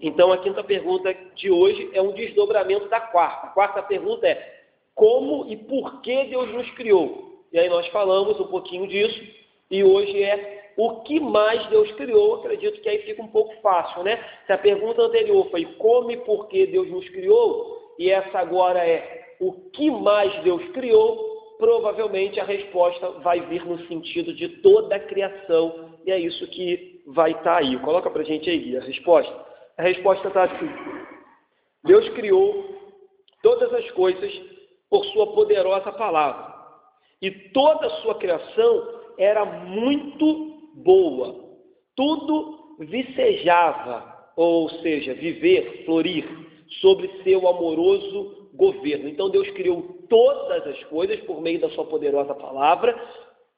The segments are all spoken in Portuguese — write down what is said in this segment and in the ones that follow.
Então, a quinta pergunta de hoje é um desdobramento da quarta. A quarta pergunta é: como e por que Deus nos criou? E aí nós falamos um pouquinho disso, e hoje é o que mais Deus criou. Acredito que aí fica um pouco fácil, né? Se a pergunta anterior foi como e por que Deus nos criou, e essa agora é o que mais Deus criou, provavelmente a resposta vai vir no sentido de toda a criação, e é isso que vai estar aí. Coloca pra gente aí, Gui, a resposta. A resposta está assim: Deus criou todas as coisas por sua poderosa palavra. E toda a sua criação era muito boa. Tudo vicejava, ou seja, viver, florir, sobre seu amoroso governo. Então Deus criou todas as coisas por meio da sua poderosa palavra.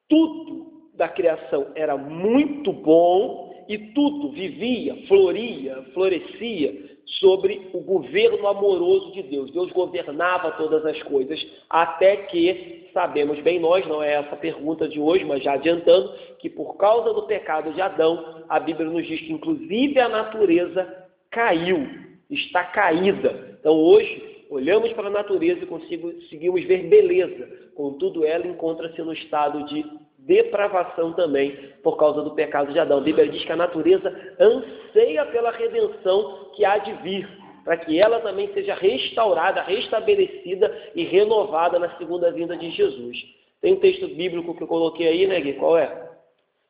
Tudo da criação era muito bom e tudo vivia, floria, florescia sobre o governo amoroso de Deus. Deus governava todas as coisas, até que, sabemos bem nós, não é essa a pergunta de hoje, mas já adiantando, que por causa do pecado de Adão, a Bíblia nos diz que inclusive a natureza caiu, está caída. Então hoje, olhamos para a natureza e conseguimos ver beleza, contudo ela encontra-se no estado de depravação também, por causa do pecado de Adão. A Bíblia diz que a natureza anseia pela redenção que há de vir, para que ela também seja restaurada, restabelecida e renovada na segunda vinda de Jesus. Tem um texto bíblico que eu coloquei aí, né, Gui? Qual é?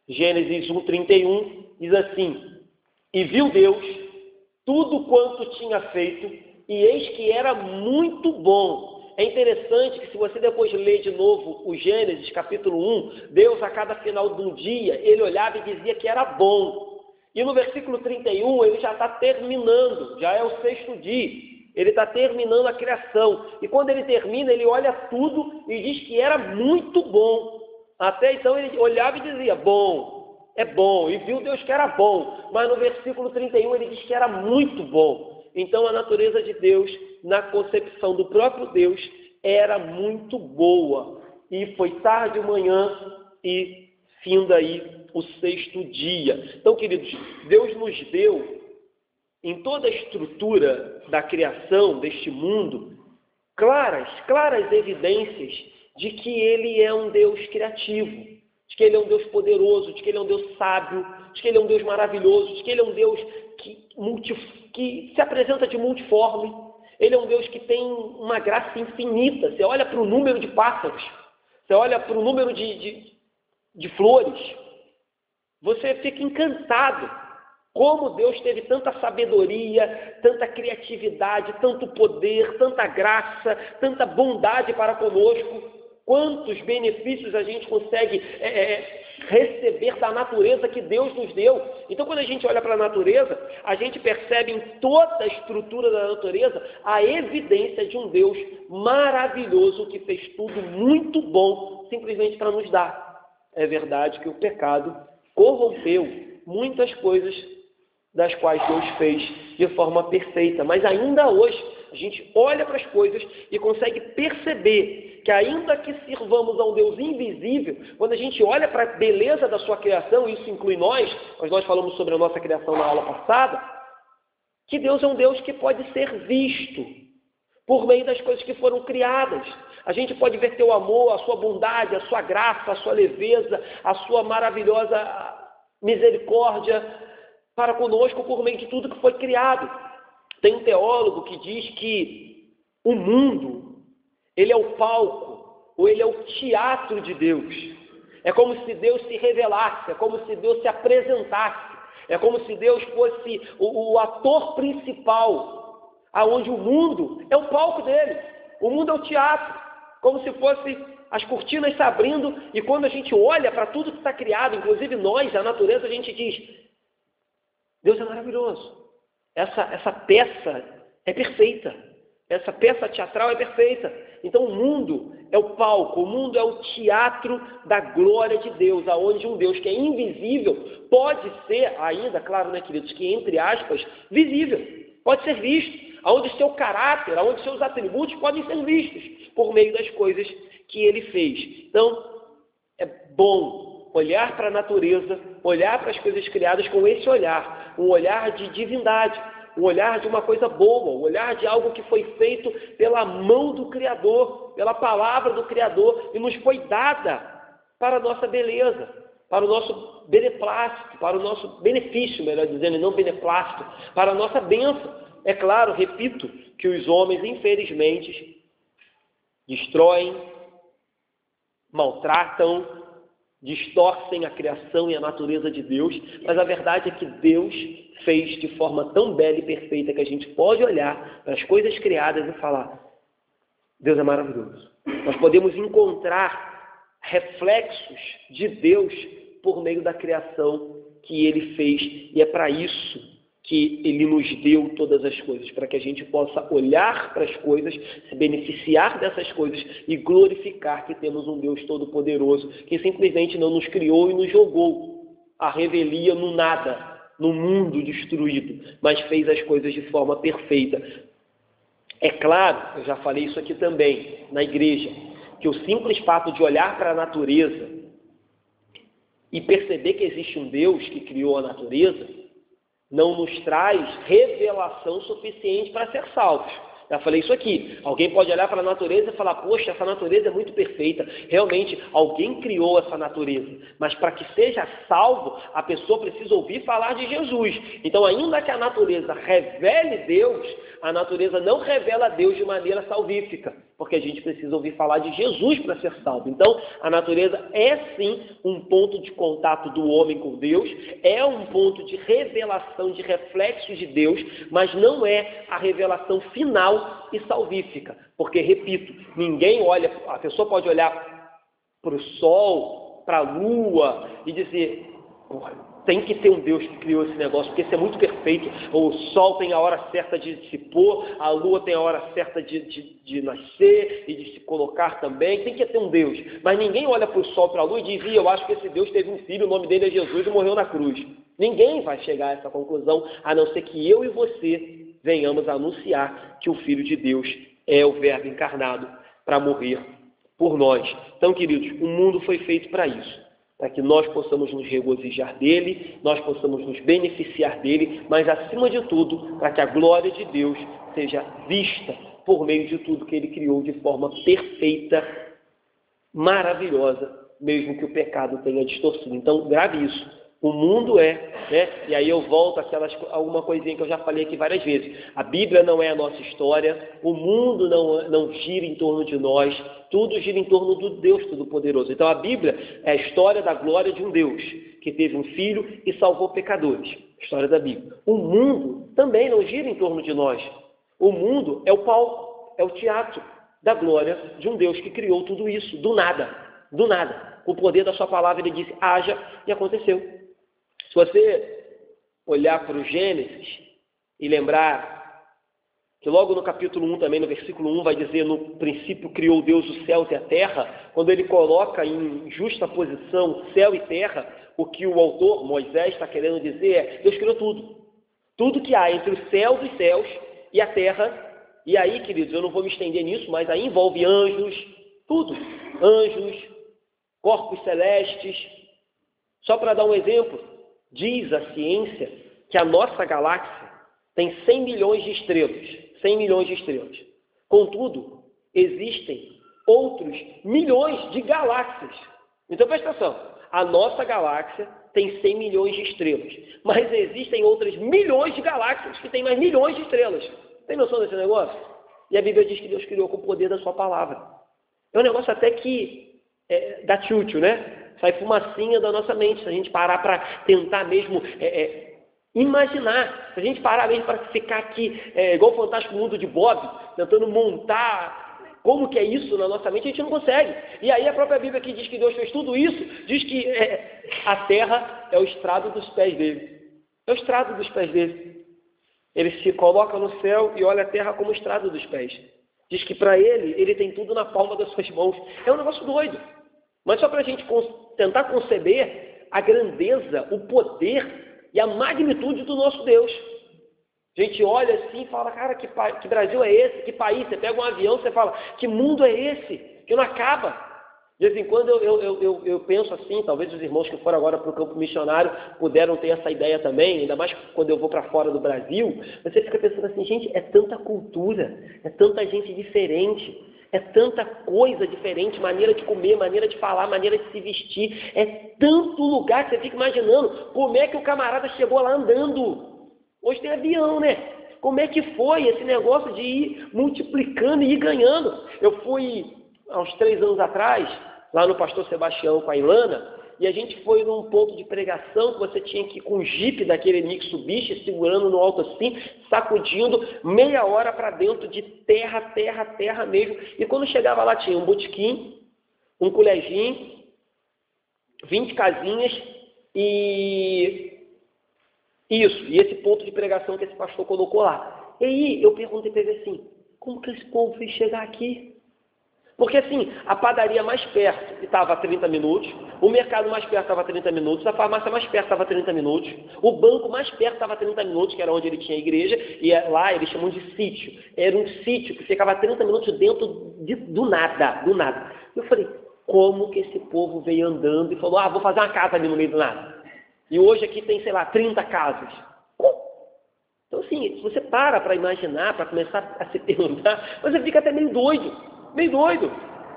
Gênesis 1:31, diz assim: e viu Deus tudo quanto tinha feito, e eis que era muito bom. É interessante que, se você depois ler de novo o Gênesis, capítulo 1, Deus, a cada final de um dia, ele olhava e dizia que era bom. E no versículo 31, ele já está terminando, já é o sexto dia. Ele está terminando a criação. E quando ele termina, ele olha tudo e diz que era muito bom. Até então, ele olhava e dizia, bom, é bom. E viu Deus que era bom. Mas no versículo 31, ele diz que era muito bom. Então, a natureza de Deus, na concepção do próprio Deus, era muito boa. E foi tarde de manhã e fim daí o sexto dia. Então, queridos, Deus nos deu, em toda a estrutura da criação deste mundo, claras evidências de que Ele é um Deus criativo, de que Ele é um Deus poderoso, de que Ele é um Deus sábio, de que Ele é um Deus maravilhoso, de que Ele é um Deus que se apresenta de multiforme. Ele é um Deus que tem uma graça infinita. Você olha para o número de pássaros, você olha para o número de flores, você fica encantado. Como Deus teve tanta sabedoria, tanta criatividade, tanto poder, tanta graça, tanta bondade para conosco. Quantos benefícios a gente consegue receber da natureza que Deus nos deu. Então, quando a gente olha para a natureza, a gente percebe em toda a estrutura da natureza a evidência de um Deus maravilhoso que fez tudo muito bom, simplesmente para nos dar. É verdade que o pecado corrompeu muitas coisas das quais Deus fez de forma perfeita, mas ainda hoje a gente olha para as coisas e consegue perceber que, ainda que sirvamos a um Deus invisível, quando a gente olha para a beleza da sua criação, isso inclui nós falamos sobre a nossa criação na aula passada, que Deus é um Deus que pode ser visto por meio das coisas que foram criadas. A gente pode ver teu amor, a sua bondade, a sua graça, a sua leveza, a sua maravilhosa misericórdia para conosco por meio de tudo que foi criado. Tem um teólogo que diz que o mundo, ele é o palco, ou ele é o teatro de Deus. É como se Deus se revelasse, é como se Deus se apresentasse, é como se Deus fosse o ator principal, aonde o mundo é o palco dele, o mundo é o teatro, como se fosse as cortinas se abrindo, e quando a gente olha para tudo que está criado, inclusive nós, a natureza, a gente diz, Deus é maravilhoso. Essa peça é perfeita. Essa peça teatral é perfeita. Então o mundo é o palco, o mundo é o teatro da glória de Deus, aonde um Deus que é invisível pode ser ainda, claro, né, queridos, que entre aspas, visível, pode ser visto, aonde seu caráter, aonde seus atributos podem ser vistos por meio das coisas que ele fez. Então, é bom olhar para a natureza, olhar para as coisas criadas com esse olhar, um olhar de divindade, o olhar de uma coisa boa, o olhar de algo que foi feito pela mão do Criador, pela palavra do Criador, e nos foi dada para a nossa beleza, para o nosso beneplácito, para o nosso benefício, melhor dizendo, e não beneplácito, para a nossa bênção. É claro, repito, que os homens, infelizmente, destroem, maltratam, distorcem a criação e a natureza de Deus, mas a verdade é que Deus fez de forma tão bela e perfeita que a gente pode olhar para as coisas criadas e falar: Deus é maravilhoso. Nós podemos encontrar reflexos de Deus por meio da criação que Ele fez, e é para isso que Ele nos deu todas as coisas, para que a gente possa olhar para as coisas, se beneficiar dessas coisas e glorificar que temos um Deus todo-poderoso, que simplesmente não nos criou e nos jogou à revelia no nada, no mundo destruído, mas fez as coisas de forma perfeita. É claro, eu já falei isso aqui também na igreja, que o simples fato de olhar para a natureza e perceber que existe um Deus que criou a natureza não nos traz revelação suficiente para ser salvos. Já falei isso aqui. Alguém pode olhar para a natureza e falar: poxa, essa natureza é muito perfeita. Realmente, alguém criou essa natureza. Mas para que seja salvo, a pessoa precisa ouvir falar de Jesus. Então, ainda que a natureza revele Deus, a natureza não revela Deus de maneira salvífica, porque a gente precisa ouvir falar de Jesus para ser salvo. Então, a natureza é sim um ponto de contato do homem com Deus, é um ponto de revelação, de reflexos de Deus, mas não é a revelação final e salvífica, porque, repito, ninguém olha, a pessoa pode olhar para o sol, para a lua e dizer: tem que ter um Deus que criou esse negócio, porque isso é muito perfeito. O sol tem a hora certa de se pôr, a lua tem a hora certa de nascer e de se colocar também. Tem que ter um Deus. Mas ninguém olha para o sol, para a lua e diz: eu acho que esse Deus teve um filho, o nome dele é Jesus e morreu na cruz. Ninguém vai chegar a essa conclusão, a não ser que eu e você venhamos a anunciar que o Filho de Deus é o Verbo encarnado para morrer por nós. Então, queridos, o mundo foi feito para isso, para que nós possamos nos regozijar dele, nós possamos nos beneficiar dele, mas, acima de tudo, para que a glória de Deus seja vista por meio de tudo que ele criou de forma perfeita, maravilhosa, mesmo que o pecado tenha distorcido. Então, grave isso. O mundo e aí eu volto alguma coisinha que eu já falei aqui várias vezes. A Bíblia não é a nossa história, o mundo não gira em torno de nós, tudo gira em torno do Deus Todo-Poderoso. Então a Bíblia é a história da glória de um Deus que teve um filho e salvou pecadores. História da Bíblia. O mundo também não gira em torno de nós. O mundo é o palco, é o teatro da glória de um Deus que criou tudo isso, do nada. Com o poder da sua palavra, ele disse: haja, e aconteceu. Se você olhar para o Gênesis e lembrar que logo no capítulo 1 também, no versículo 1, vai dizer: no princípio criou Deus os céus e a terra. Quando ele coloca em justa posição céu e terra, o que o autor, Moisés, está querendo dizer é: Deus criou tudo. Tudo que há entre os céus dos céus e a terra. E aí, queridos, eu não vou me estender nisso, mas aí envolve anjos, tudo. Anjos, corpos celestes. Só para dar um exemplo, diz a ciência que a nossa galáxia tem 100 milhões de estrelas. 100 milhões de estrelas. Contudo, existem outros milhões de galáxias. Então, presta atenção. A nossa galáxia tem 100 milhões de estrelas. Mas existem outras milhões de galáxias que têm mais milhões de estrelas. Tem noção desse negócio? E a Bíblia diz que Deus criou com o poder da sua palavra. É um negócio até que dá tchutchu, né? Sai fumacinha da nossa mente, se a gente parar para tentar mesmo imaginar, se a gente parar mesmo para ficar aqui, igual o Fantástico Mundo de Bob, tentando montar como que é isso na nossa mente, a gente não consegue. E aí a própria Bíblia que diz que Deus fez tudo isso, diz que a terra é o estrado dos pés dele. É o estrado dos pés dele. Ele se coloca no céu e olha a terra como o estrado dos pés. Diz que para ele tem tudo na palma das suas mãos. É um negócio doido. Mas só para a gente tentar conceber a grandeza, o poder e a magnitude do nosso Deus. A gente olha assim e fala: cara, que Brasil é esse? Que país? Você pega um avião, você fala: que mundo é esse? Que não acaba. De vez em quando eu penso assim, talvez os irmãos que foram agora para o campo missionário puderam ter essa ideia também, ainda mais quando eu vou para fora do Brasil, você fica pensando assim, gente, é tanta cultura, é tanta gente diferente, é tanta coisa diferente, maneira de comer, maneira de falar, maneira de se vestir, é tanto lugar que você fica imaginando como é que o camarada chegou lá andando. Hoje tem avião, né? Como é que foi esse negócio de ir multiplicando e ir ganhando? Eu fui há uns 3 anos atrás, lá no Pastor Sebastião com a Ilana, e a gente foi num ponto de pregação que você tinha que ir com um jipe daquele Mitsubishi, segurando no alto assim, sacudindo, meia hora para dentro de terra mesmo. E quando chegava lá tinha um botequim, um colégio, 20 casinhas e isso, e esse ponto de pregação que esse pastor colocou lá. E aí eu perguntei para ele assim, como que esse povo veio chegar aqui? Porque assim, a padaria mais perto estava a 30 minutos, o mercado mais perto estava a 30 minutos, a farmácia mais perto estava a 30 minutos, o banco mais perto estava a 30 minutos, que era onde ele tinha a igreja, e lá eles chamam de sítio. Era um sítio que ficava a 30 minutos dentro do nada. Eu falei, como que esse povo veio andando e falou, vou fazer uma casa ali no meio do nada. E hoje aqui tem, sei lá, 30 casas. Então assim, se você para imaginar, para começar a se perguntar, você fica até meio doido.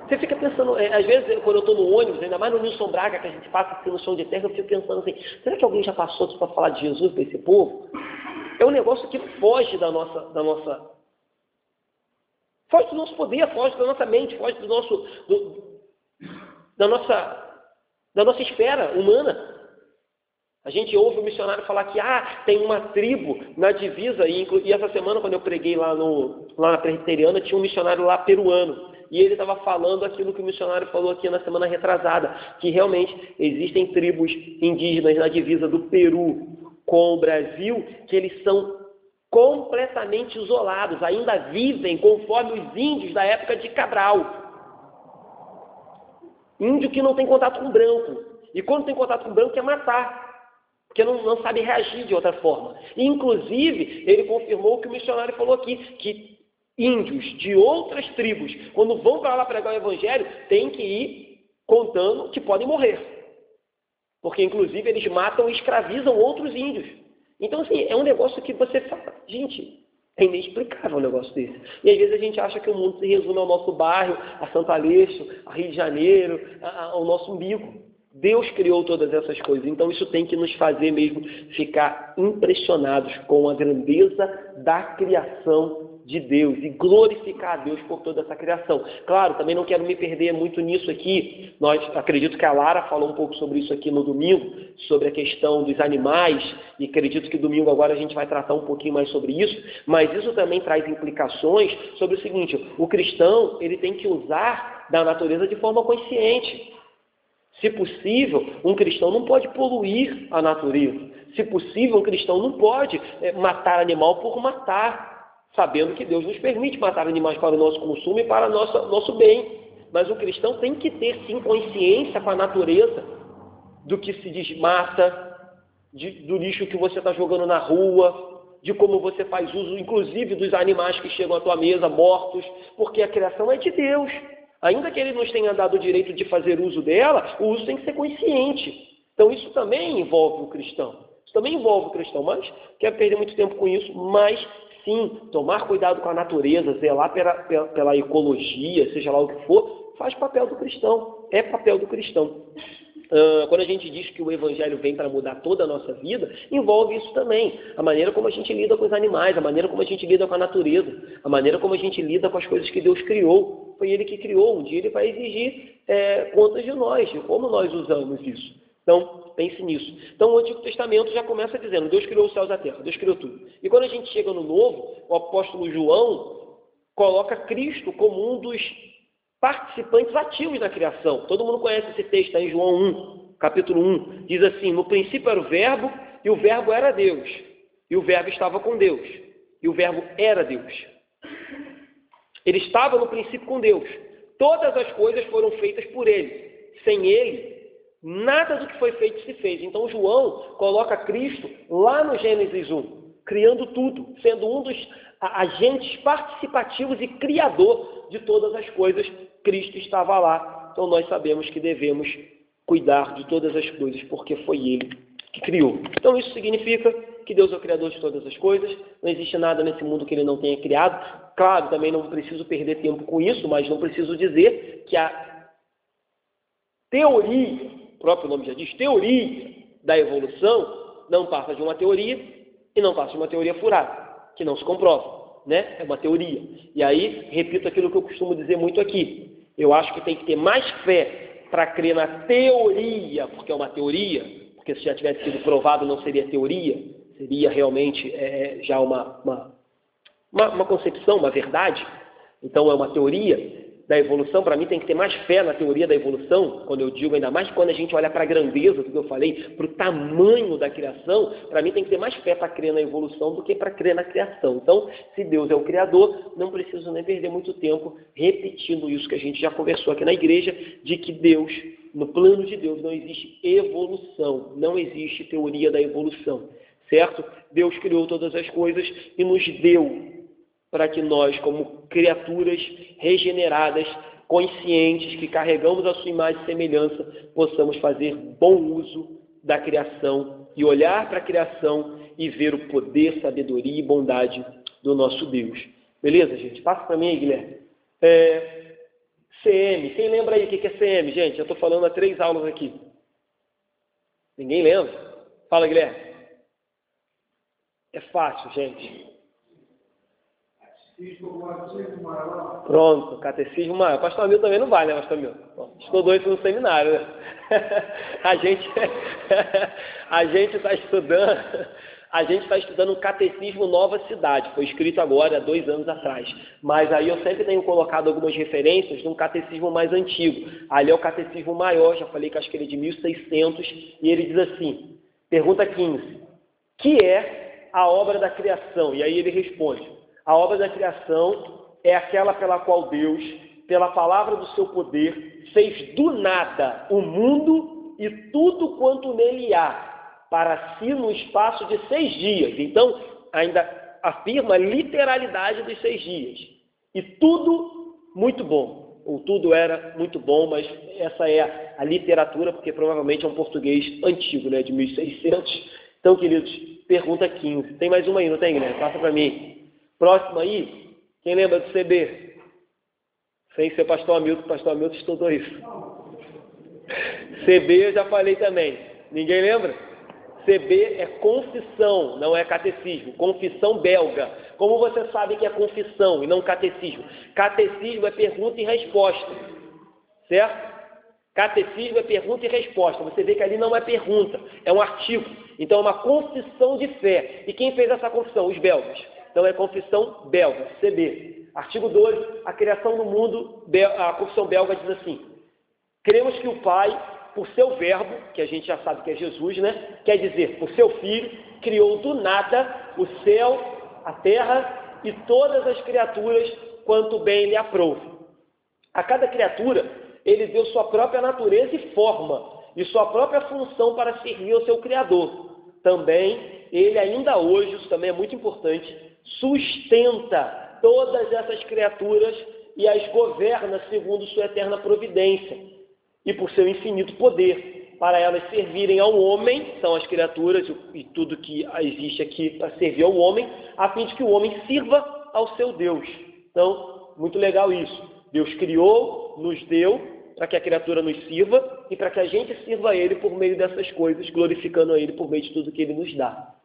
Você fica pensando, às vezes, quando eu estou no ônibus, ainda mais no Nilson Braga, que a gente passa assim no chão de terra, eu fico pensando assim, será que alguém já passou para falar de Jesus para esse povo? É um negócio que foge da nossa... Foge do nosso poder, foge da nossa mente, foge da nossa esfera humana. A gente ouve o missionário falar que tem uma tribo na divisa, e essa semana, quando eu preguei lá na Presbiteriana, tinha um missionário lá peruano, e ele estava falando aquilo que o missionário falou aqui na semana retrasada, que realmente existem tribos indígenas na divisa do Peru com o Brasil, que eles são completamente isolados, ainda vivem conforme os índios da época de Cabral. Índio que não tem contato com branco, e quando tem contato com branco quer matar, porque não sabe reagir de outra forma. E, inclusive, ele confirmou o que o missionário falou aqui, que índios de outras tribos, quando vão para lá pregar o evangelho, tem que ir contando que podem morrer. Porque, inclusive, eles matam e escravizam outros índios. Então, assim, é um negócio que você fala, gente, é inexplicável um negócio desse. E, às vezes, a gente acha que o mundo se resume ao nosso bairro, a Santo Aleixo, a Rio de Janeiro, ao nosso umbigo. Deus criou todas essas coisas, então isso tem que nos fazer mesmo ficar impressionados com a grandeza da criação de Deus e glorificar a Deus por toda essa criação. Claro, também não quero me perder muito nisso aqui, acredito que a Lara falou um pouco sobre isso aqui no domingo, sobre a questão dos animais, e acredito que domingo agora a gente vai tratar um pouquinho mais sobre isso, mas isso também traz implicações sobre o seguinte, o cristão ele tem que usar da natureza de forma consciente. Se possível, um cristão não pode poluir a natureza. Se possível, um cristão não pode matar animal por matar, sabendo que Deus nos permite matar animais para o nosso consumo e para o nosso bem. Mas o cristão tem que ter, sim, consciência com a natureza do que se desmata, do lixo que você está jogando na rua, de como você faz uso, inclusive, dos animais que chegam à tua mesa mortos, porque a criação é de Deus. Ainda que ele nos tenha dado o direito de fazer uso dela, o uso tem que ser consciente. Então isso também envolve o cristão. Mas quero perder muito tempo com isso, mas sim, tomar cuidado com a natureza, zelar pela ecologia, seja lá o que for, faz papel do cristão, é papel do cristão. Quando a gente diz que o evangelho vem para mudar toda a nossa vida, envolve isso também. A maneira como a gente lida com os animais, a maneira como a gente lida com a natureza, a maneira como a gente lida com as coisas que Deus criou. Foi Ele que criou. Um dia Ele vai exigir contas de nós, de como nós usamos isso. Então, pense nisso. Então, o Antigo Testamento já começa dizendo, Deus criou os céus e a terra, Deus criou tudo. E quando a gente chega no Novo, o apóstolo João coloca Cristo como um dos participantes ativos da criação. Todo mundo conhece esse texto aí, João 1, capítulo 1. Diz assim, no princípio era o verbo, e o verbo era Deus. E o verbo estava com Deus. E o verbo era Deus. Ele estava no princípio com Deus. Todas as coisas foram feitas por Ele. Sem Ele, nada do que foi feito se fez. Então João coloca Cristo lá no Gênesis 1, criando tudo, sendo um dos agentes participativos e criador de todas as coisas. Cristo estava lá. então nós sabemos que devemos cuidar de todas as coisas, porque foi Ele que criou. Então isso significa que Deus é o Criador de todas as coisas, não existe nada nesse mundo que Ele não tenha criado. Claro, também não preciso perder tempo com isso, mas não preciso dizer que a teoria, o próprio nome já diz, teoria da evolução, não passa de uma teoria e não passa de uma teoria furada, que não se comprova, né? É uma teoria. E aí, repito aquilo que eu costumo dizer muito aqui, eu acho que tem que ter mais fé para crer na teoria, porque é uma teoria, porque se já tivesse sido provado não seria teoria, seria realmente já uma concepção, uma verdade. Então é uma teoria da evolução. Para mim tem que ter mais fé na teoria da evolução, quando eu digo, ainda mais quando a gente olha para a grandeza do que eu falei, para o tamanho da criação, para mim tem que ter mais fé para crer na evolução do que para crer na criação. Então, se Deus é o Criador, não preciso nem perder muito tempo repetindo isso que a gente já conversou aqui na igreja, de que Deus, no plano de Deus, não existe evolução, não existe teoria da evolução, certo? Deus criou todas as coisas e nos deu para que nós, como criaturas regeneradas, conscientes, que carregamos a sua imagem e semelhança, possamos fazer bom uso da criação e olhar para a criação e ver o poder, sabedoria e bondade do nosso Deus. Beleza, gente? Passa para mim aí, Guilherme. CM. Quem lembra aí o que é CM, gente? Eu estou falando há 3 aulas aqui. Ninguém lembra? Fala, Guilherme. É fácil, gente. Pronto, catecismo maior. Pastor Hamilton também não vai, né, Pastor Hamilton? Estudou isso no seminário, né? A gente está estudando o Catecismo Nova Cidade. Foi escrito agora, há 2 anos atrás. Mas aí eu sempre tenho colocado algumas referências de um catecismo mais antigo. Ali é o Catecismo Maior, já falei que acho que ele é de 1600, e ele diz assim, pergunta 15, que é a obra da criação? E aí ele responde, a obra da criação é aquela pela qual Deus, pela palavra do seu poder, fez do nada o mundo e tudo quanto nele há, para si no espaço de 6 dias. Então, ainda afirma a literalidade dos 6 dias. E tudo muito bom. Ou tudo era muito bom, mas essa é a literatura, porque provavelmente é um português antigo, né, de 1600. Então, queridos, pergunta 15. Tem mais uma aí, não tem, Guilherme? Passa para mim. Próximo aí, quem lembra do CB? Sem ser Pastor Hamilton estudou isso. CB eu já falei também. Ninguém lembra? CB é confissão, não é catecismo. Confissão belga. Como você sabe que é confissão e não catecismo? Catecismo é pergunta e resposta. Certo? Catecismo é pergunta e resposta. Você vê que ali não é pergunta, é um artigo. Então é uma confissão de fé. E quem fez essa confissão? Os belgas. Então é confissão belga, CB. Artigo 12, a criação do mundo, a confissão belga diz assim, cremos que o Pai, por seu verbo, que a gente já sabe que é Jesus, né? Quer dizer, por seu Filho, criou do nada o céu, a terra e todas as criaturas, quanto bem lhe aprouve. A cada criatura, ele deu sua própria natureza e forma, e sua própria função para servir ao seu Criador. Também, ele ainda hoje, isso também é muito importante, sustenta todas essas criaturas e as governa segundo sua eterna providência e por seu infinito poder, para elas servirem ao homem, são as criaturas e tudo que existe aqui para servir ao homem, a fim de que o homem sirva ao seu Deus. Então, muito legal isso. Deus criou, nos deu, para que a criatura nos sirva e para que a gente sirva a Ele por meio dessas coisas, glorificando a Ele por meio de tudo que Ele nos dá.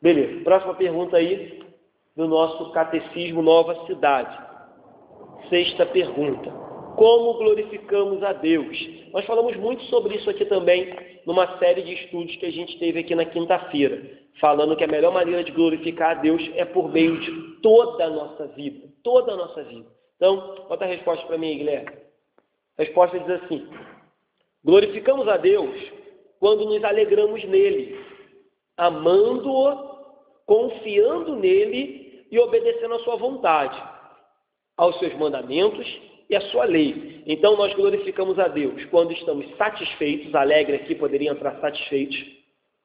Beleza, próxima pergunta aí do nosso Catecismo Nova Cidade. 6ª pergunta. Como glorificamos a Deus? Nós falamos muito sobre isso aqui também, numa série de estudos que a gente teve aqui na quinta-feira, falando que a melhor maneira de glorificar a Deus é por meio de toda a nossa vida. Toda a nossa vida. Então, bota a resposta para mim aí, Guilherme. A resposta diz assim, glorificamos a Deus quando nos alegramos nele, amando-o, confiando nele e obedecendo à sua vontade, aos seus mandamentos e à sua lei. Então nós glorificamos a Deus quando estamos satisfeitos, alegre aqui poderia entrar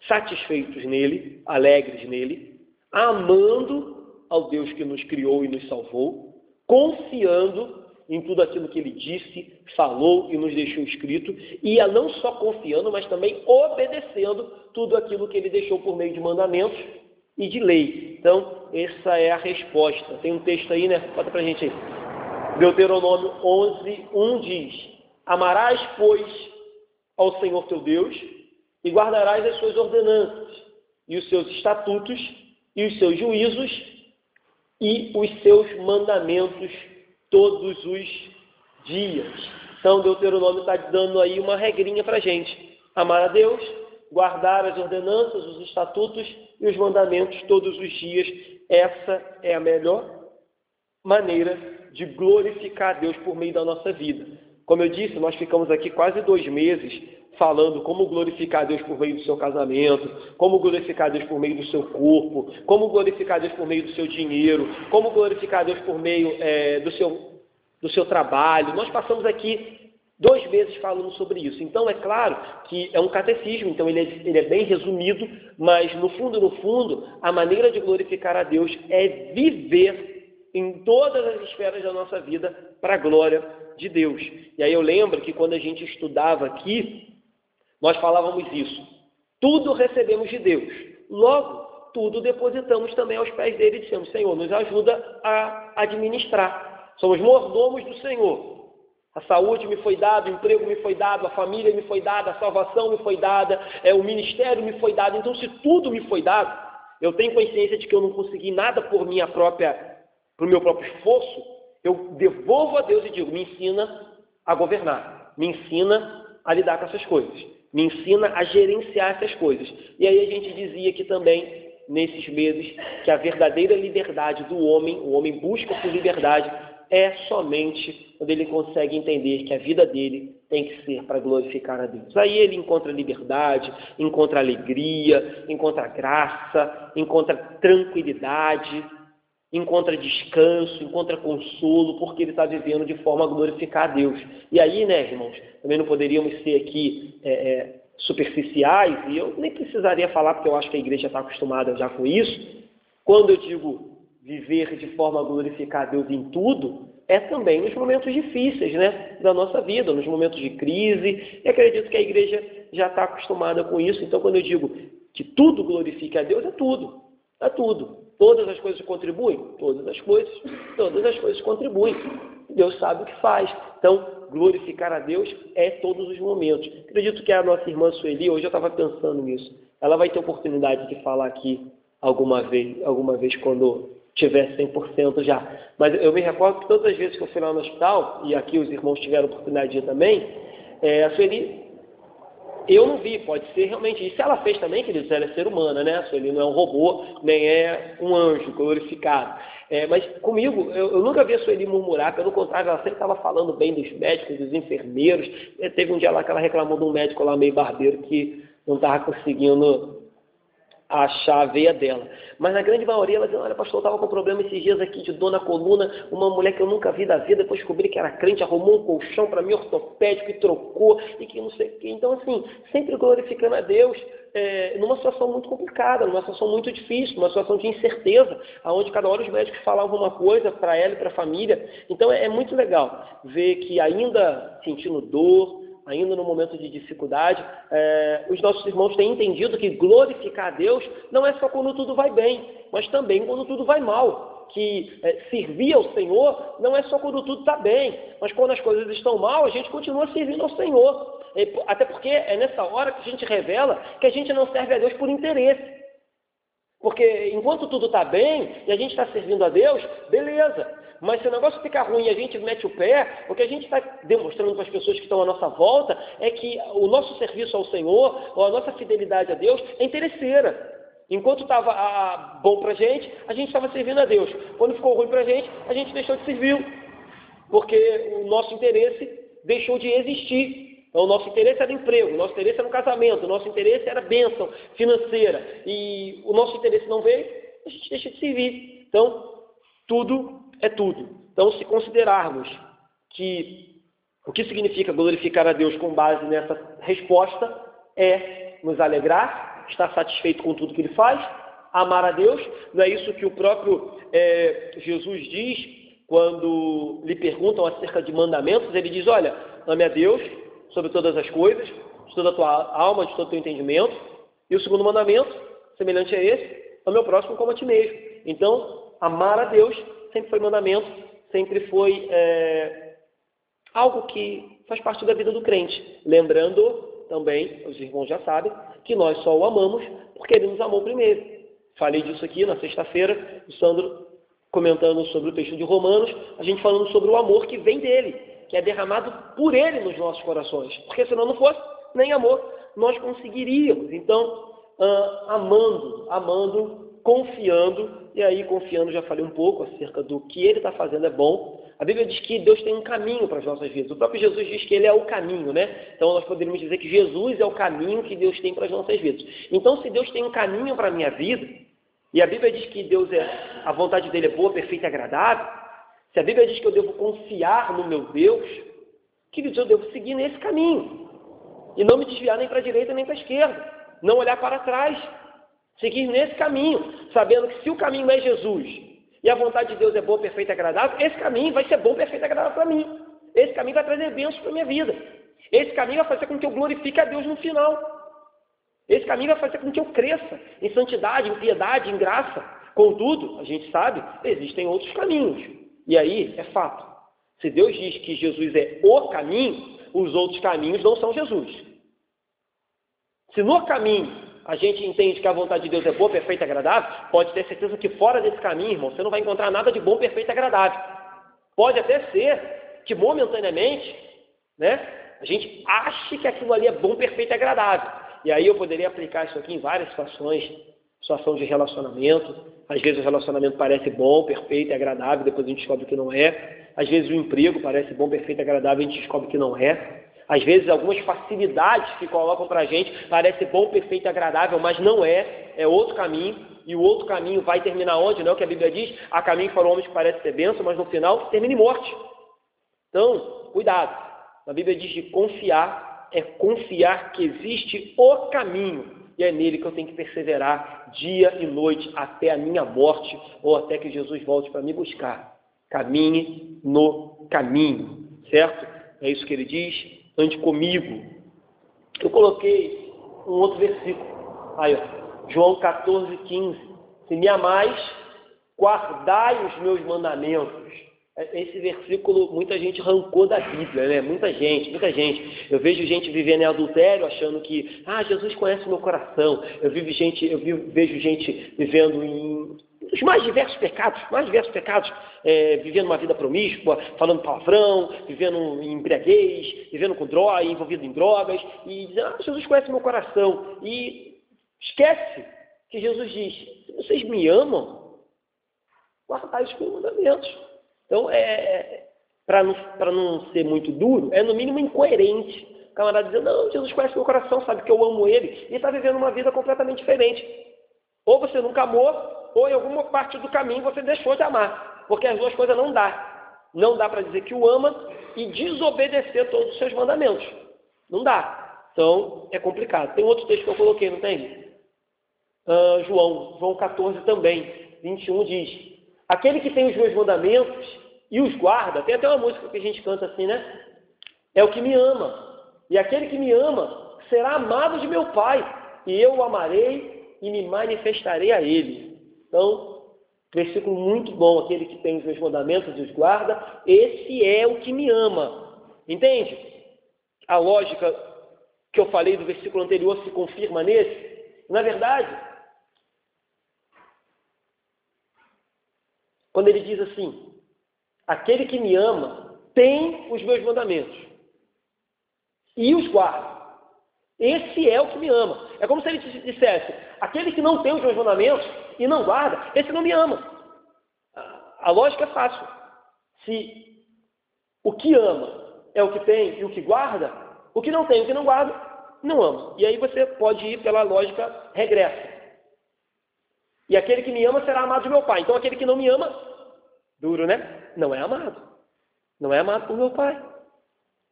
satisfeitos nele, alegres nele, amando ao Deus que nos criou e nos salvou, confiando em tudo aquilo que ele disse, falou e nos deixou escrito, e a não só confiando, mas também obedecendo tudo aquilo que ele deixou por meio de mandamentos e de lei. Então, essa é a resposta. Tem um texto aí, né? Bota pra gente aí. Deuteronômio 11:1 diz: amarás, pois, ao Senhor teu Deus, e guardarás as suas ordenanças, e os seus estatutos, e os seus juízos, e os seus mandamentos todos os dias. Então, Deuteronômio está dando aí uma regrinha para a gente. Amar a Deus, guardar as ordenanças, os estatutos e os mandamentos todos os dias. Essa é a melhor maneira de glorificar a Deus por meio da nossa vida. Como eu disse, nós ficamos aqui quase 2 meses falando como glorificar a Deus por meio do seu casamento, como glorificar a Deus por meio do seu corpo, como glorificar a Deus por meio do seu dinheiro, como glorificar a Deus por meio do seu trabalho. Nós passamos aqui 2 meses falando sobre isso. Então, é claro que é um catecismo, então ele é bem resumido, mas no fundo, a maneira de glorificar a Deus é viver em todas as esferas da nossa vida para a glória de Deus. E aí eu lembro que quando a gente estudava aqui, nós falávamos isso. Tudo recebemos de Deus. Logo, tudo depositamos também aos pés dele e dissemos: Senhor, nos ajuda a administrar. Somos mordomos do Senhor. A saúde me foi dada, o emprego me foi dado, a família me foi dada, a salvação me foi dada, o ministério me foi dado. Então, se tudo me foi dado, eu tenho consciência de que eu não consegui nada por meu próprio esforço, eu devolvo a Deus e digo: me ensina a governar, me ensina a lidar com essas coisas, me ensina a gerenciar essas coisas. E aí a gente dizia que também, nesses meses, que a verdadeira liberdade do homem, o homem busca por liberdade, é somente quando ele consegue entender que a vida dele tem que ser para glorificar a Deus. Aí ele encontra liberdade, encontra alegria, encontra graça, encontra tranquilidade, encontra descanso, encontra consolo, porque ele está vivendo de forma a glorificar a Deus. E aí, né, irmãos, também não poderíamos ser aqui superficiais, e eu nem precisaria falar, porque eu acho que a igreja está acostumada já com isso. Quando eu digo viver de forma a glorificar a Deus em tudo, é também nos momentos difíceis, né, da nossa vida, nos momentos de crise, e acredito que a igreja já está acostumada com isso. Então, quando eu digo que tudo glorifica a Deus, é tudo. É tudo. Todas as coisas contribuem? Todas as coisas contribuem. Deus sabe o que faz. Então, glorificar a Deus é todos os momentos. Acredito que a nossa irmã Sueli, hoje eu estava pensando nisso, ela vai ter oportunidade de falar aqui alguma vez quando tiver 100% já. Mas eu me recordo que todas as vezes que eu fui lá no hospital, e aqui os irmãos tiveram oportunidade de ir também, a Sueli, eu não vi, pode ser realmente. E se ela fez também, queridos, ela é ser humana, né? A Sueli não é um robô, nem é um anjo glorificado. Mas comigo, eu nunca vi a Sueli murmurar, pelo contrário, ela sempre estava falando bem dos médicos, dos enfermeiros. Teve um dia lá que ela reclamou de um médico lá meio barbeiro que não estava conseguindo achar a veia dela. Mas na grande maioria ela dizia: olha, pastor, eu estava com problema esses dias aqui de dor na coluna, uma mulher que eu nunca vi da vida, depois descobri que era crente, arrumou um colchão para mim ortopédico e trocou, e que não sei o quê. Então, assim, sempre glorificando a Deus, numa situação muito complicada, numa situação muito difícil, numa situação de incerteza, onde cada hora os médicos falavam uma coisa para ela e para a família. Então, é muito legal ver que, ainda sentindo dor, ainda no momento de dificuldade, os nossos irmãos têm entendido que glorificar a Deus não é só quando tudo vai bem, mas também quando tudo vai mal. Que servir ao Senhor não é só quando tudo está bem, mas quando as coisas estão mal, a gente continua servindo ao Senhor. Até porque é nessa hora que a gente revela que a gente não serve a Deus por interesse. Porque enquanto tudo está bem e a gente está servindo a Deus, beleza. Mas se o negócio ficar ruim e a gente mete o pé, o que a gente está demonstrando para as pessoas que estão à nossa volta é que o nosso serviço ao Senhor, ou a nossa fidelidade a Deus, é interesseira. Enquanto estava bom para a gente estava servindo a Deus. Quando ficou ruim para a gente deixou de servir. Porque o nosso interesse deixou de existir. Então, o nosso interesse era emprego, o nosso interesse era no casamento, o nosso interesse era bênção financeira. E o nosso interesse não veio, a gente deixa de servir. Então, tudo é tudo. Então, se considerarmos que o que significa glorificar a Deus com base nessa resposta é nos alegrar, estar satisfeito com tudo que Ele faz, amar a Deus. Não é isso que o próprio Jesus diz quando lhe perguntam acerca de mandamentos, ele diz, olha, ame a Deus sobre todas as coisas, de toda a tua alma, de todo o teu entendimento. E o segundo mandamento, semelhante a esse, ame ao próximo como a ti mesmo. Então, amar a Deus sempre foi mandamento, sempre foi algo que faz parte da vida do crente. Lembrando também, os irmãos já sabem, que nós só o amamos porque ele nos amou primeiro. Falei disso aqui na sexta-feira, o Sandro comentando sobre o texto de Romanos, a gente falando sobre o amor que vem dele, que é derramado por ele nos nossos corações. Porque senão não fosse nem amor, nós conseguiríamos. Então, amando, confiando, e aí confiando, já falei um pouco acerca do que ele está fazendo é bom. A Bíblia diz que Deus tem um caminho para as nossas vidas. O próprio Jesus diz que ele é o caminho, né? Então nós poderíamos dizer que Jesus é o caminho que Deus tem para as nossas vidas. Então, se Deus tem um caminho para a minha vida, e a Bíblia diz que a vontade dele é boa, perfeita e agradável, se a Bíblia diz que eu devo confiar no meu Deus, queridos, eu devo seguir nesse caminho. E não me desviar nem para a direita nem para a esquerda. Não olhar para trás. Seguir nesse caminho, sabendo que se o caminho é Jesus e a vontade de Deus é boa, perfeita e agradável, esse caminho vai ser bom, perfeito e agradável para mim. Esse caminho vai trazer bênçãos para a minha vida. Esse caminho vai fazer com que eu glorifique a Deus no final. Esse caminho vai fazer com que eu cresça em santidade, em piedade, em graça. Contudo, a gente sabe, existem outros caminhos. E aí, é fato. Se Deus diz que Jesus é o caminho, os outros caminhos não são Jesus. Se no caminho a gente entende que a vontade de Deus é boa, perfeita e agradável, pode ter certeza que fora desse caminho, irmão, você não vai encontrar nada de bom, perfeito e agradável. Pode até ser que momentaneamente, né, a gente ache que aquilo ali é bom, perfeito e agradável. E aí eu poderia aplicar isso aqui em várias situações, situação de relacionamento. Às vezes o relacionamento parece bom, perfeito e agradável, depois a gente descobre que não é. Às vezes o emprego parece bom, perfeito e agradável, a gente descobre que não é. Às vezes algumas facilidades que colocam para a gente parece bom, perfeito e agradável, mas não é. É outro caminho. E o outro caminho vai terminar onde? Não é o que a Bíblia diz? Há caminho para homens que parece ser bênção, mas no final termina em morte. Então, cuidado. A Bíblia diz de confiar, é confiar que existe o caminho. E é nele que eu tenho que perseverar dia e noite até a minha morte ou até que Jesus volte para me buscar. Caminhe no caminho, certo? É isso que ele diz. Ande comigo. Eu coloquei um outro versículo. Aí, ó, João 14:15. Se me amais, guardai os meus mandamentos. Esse versículo muita gente arrancou da Bíblia, né? Muita gente. Eu vejo gente vivendo em adultério, achando que, Jesus conhece o meu coração. Eu vejo gente vivendo em os mais diversos pecados, vivendo uma vida promíscua, falando palavrão, vivendo em embriaguez, vivendo com droga, envolvido em drogas, e dizendo, Jesus conhece o meu coração. E esquece que Jesus diz, se vocês me amam, guardai os meus mandamentos. Então, para não ser muito duro, é no mínimo incoerente. O camarada dizendo, não, Jesus conhece meu coração, sabe que eu amo ele, e está vivendo uma vida completamente diferente. Ou você nunca amou, ou em alguma parte do caminho você deixou de amar. Porque as duas coisas não dá. Não dá para dizer que o ama e desobedecer todos os seus mandamentos. Não dá. Então, é complicado. Tem outro texto que eu coloquei, não tem? João 14 também, 21 diz, aquele que tem os meus mandamentos e os guarda, tem até uma música que a gente canta assim, né? É o que me ama. E aquele que me ama será amado de meu Pai, e eu o amarei e me manifestarei a ele. Então, versículo muito bom, aquele que tem os meus mandamentos e os guarda, esse é o que me ama. Entende? A lógica que eu falei do versículo anterior se confirma nesse? Na verdade, quando ele diz assim, aquele que me ama tem os meus mandamentos e os guarda. Esse é o que me ama. É como se ele dissesse, aquele que não tem os meus mandamentos e não guarda, esse não me ama. A lógica é fácil. Se o que ama é o que tem e o que guarda, o que não tem e o que não guarda, não ama. E aí você pode ir pela lógica regressa. E aquele que me ama será amado de meu Pai. Então aquele que não me ama, duro, né? Não é amado. Não é amado por meu Pai.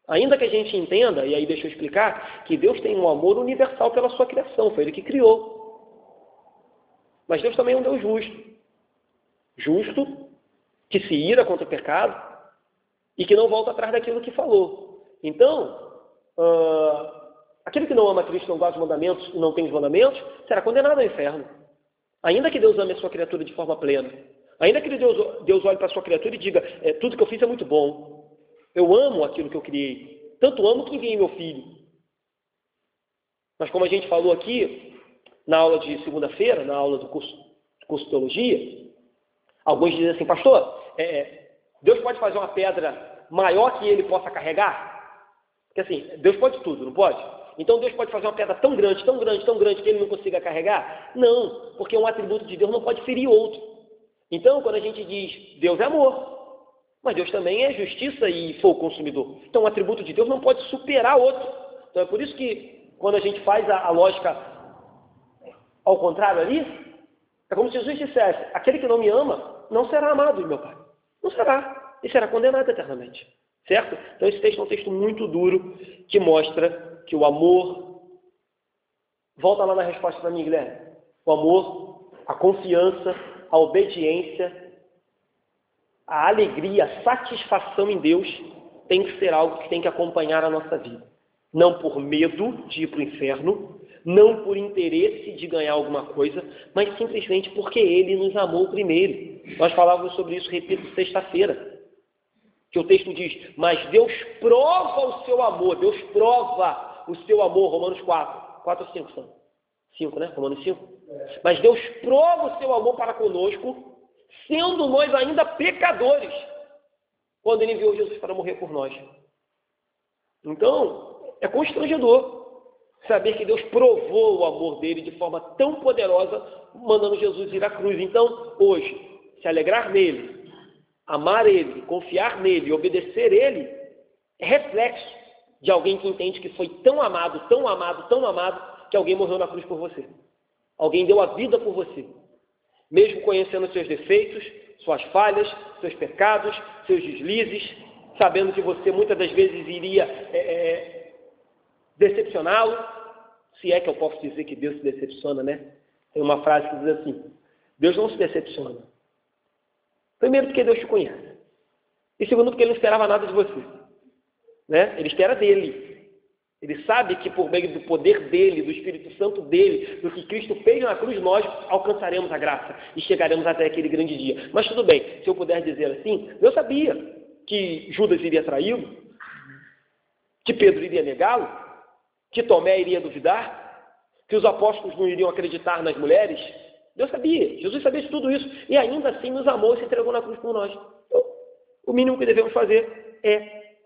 Ainda que a gente entenda, e aí deixa eu explicar, que Deus tem um amor universal pela sua criação, foi Ele que criou. Mas Deus também é um Deus justo. Justo que se ira contra o pecado e que não volta atrás daquilo que falou. Então, aquele que não ama Cristo, não guarda os mandamentos e não tem os mandamentos, será condenado ao inferno. Ainda que Deus ame a sua criatura de forma plena. Ainda que Deus olhe para a sua criatura e diga, tudo que eu fiz é muito bom. Eu amo aquilo que eu criei. Tanto amo que enviei meu filho. Mas como a gente falou aqui, na aula de segunda-feira, na aula do curso de teologia, alguns dizem assim, pastor, Deus pode fazer uma pedra maior que ele possa carregar? Porque assim, Deus pode tudo, não pode? Então Deus pode fazer uma pedra tão grande, tão grande, tão grande que ele não consiga carregar? Não, porque um atributo de Deus não pode ferir outro. Então, quando a gente diz Deus é amor, mas Deus também é justiça e fogo consumidor. Então, um atributo de Deus não pode superar outro. Então, é por isso que, quando a gente faz a lógica ao contrário ali, é como se Jesus dissesse, aquele que não me ama, não será amado de meu Pai. Não será. E será condenado eternamente. Certo? Então, esse texto é um texto muito duro, que mostra que o amor... Volta lá na resposta para mim, Guilherme. O amor, a confiança, a obediência, a alegria, a satisfação em Deus tem que ser algo que tem que acompanhar a nossa vida. Não por medo de ir para o inferno, não por interesse de ganhar alguma coisa, mas simplesmente porque Ele nos amou primeiro. Nós falávamos sobre isso, repito, sexta-feira, que o texto diz, mas Deus prova o seu amor, Deus prova o seu amor, Romanos 4. 4 ou 5 são? 5, né? Romanos 5. Mas Deus prova o seu amor para conosco, sendo nós ainda pecadores, quando Ele enviou Jesus para morrer por nós. Então, é constrangedor saber que Deus provou o amor dele de forma tão poderosa, mandando Jesus ir à cruz. Então, hoje, se alegrar nele, amar ele, confiar nele, obedecer ele, é reflexo de alguém que entende que foi tão amado, tão amado, tão amado, que alguém morreu na cruz por você. Alguém deu a vida por você. Mesmo conhecendo seus defeitos, suas falhas, seus pecados, seus deslizes, sabendo que você muitas das vezes iria decepcioná-lo, se é que eu posso dizer que Deus se decepciona, né? Tem uma frase que diz assim, Deus não se decepciona. Primeiro porque Deus te conhece. E segundo porque Ele não esperava nada de você. Né? Ele espera dele. Ele sabe que por meio do poder dele, do Espírito Santo dele, do que Cristo fez na cruz, nós alcançaremos a graça e chegaremos até aquele grande dia. Mas tudo bem, se eu puder dizer assim, eu sabia que Judas iria traí-lo, que Pedro iria negá-lo, que Tomé iria duvidar, que os apóstolos não iriam acreditar nas mulheres. Deus sabia, Jesus sabia de tudo isso, e ainda assim nos amou e se entregou na cruz por nós. Então, o mínimo que devemos fazer é,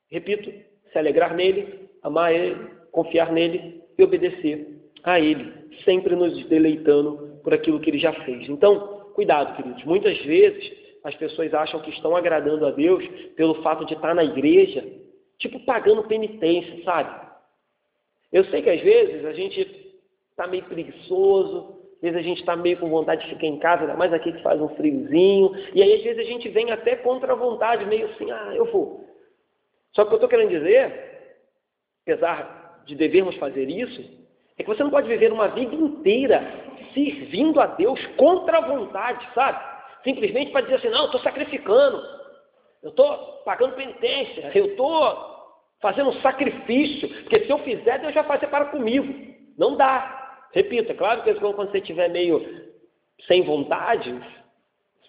repito, se alegrar nele, amar ele, confiar nele e obedecer a ele, sempre nos deleitando por aquilo que ele já fez. Então, cuidado, queridos. Muitas vezes as pessoas acham que estão agradando a Deus pelo fato de estar na igreja, tipo pagando penitência, sabe? Eu sei que às vezes a gente está meio preguiçoso, às vezes a gente está meio com vontade de ficar em casa, ainda mais aqui que faz um friozinho, e aí às vezes a gente vem até contra a vontade, meio assim, eu vou. Só que o que eu estou querendo dizer, apesar de devermos fazer isso, é que você não pode viver uma vida inteira servindo a Deus contra a vontade, sabe? Simplesmente para dizer assim, não, eu estou sacrificando, eu estou pagando penitência, eu estou fazendo um sacrifício, porque se eu fizer, Deus vai fazer para comigo. Não dá. Repito, é claro que quando você estiver meio sem vontade,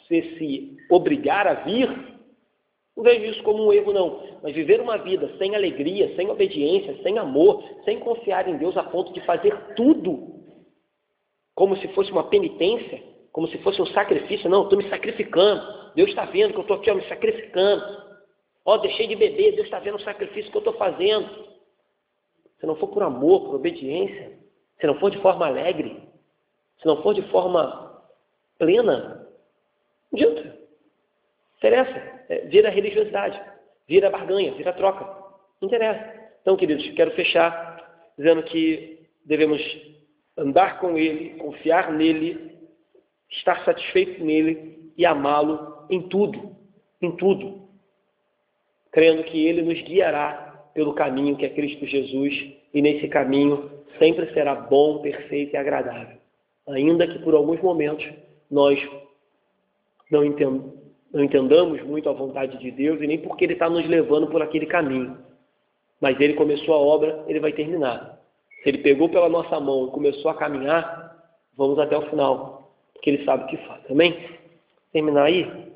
você se obrigar a vir, não vejo isso como um erro, não. Mas viver uma vida sem alegria, sem obediência, sem amor, sem confiar em Deus a ponto de fazer tudo como se fosse uma penitência, como se fosse um sacrifício. Não, estou me sacrificando. Deus está vendo que eu estou aqui me sacrificando. Deixei de beber, Deus está vendo o sacrifício que eu estou fazendo. Se não for por amor, por obediência, se não for de forma alegre, se não for de forma plena, não adianta. Interessa. Vira religiosidade, vira barganha, vira troca. Não interessa. Então, queridos, quero fechar dizendo que devemos andar com Ele, confiar nele, estar satisfeito nele e amá-lo em tudo, crendo que Ele nos guiará pelo caminho que é Cristo Jesus, e nesse caminho sempre será bom, perfeito e agradável. Ainda que por alguns momentos nós não não entendamos muito a vontade de Deus e nem porque Ele está nos levando por aquele caminho. Mas Ele começou a obra, Ele vai terminar. Se Ele pegou pela nossa mão e começou a caminhar, vamos até o final, porque Ele sabe o que faz. Amém? Terminar aí?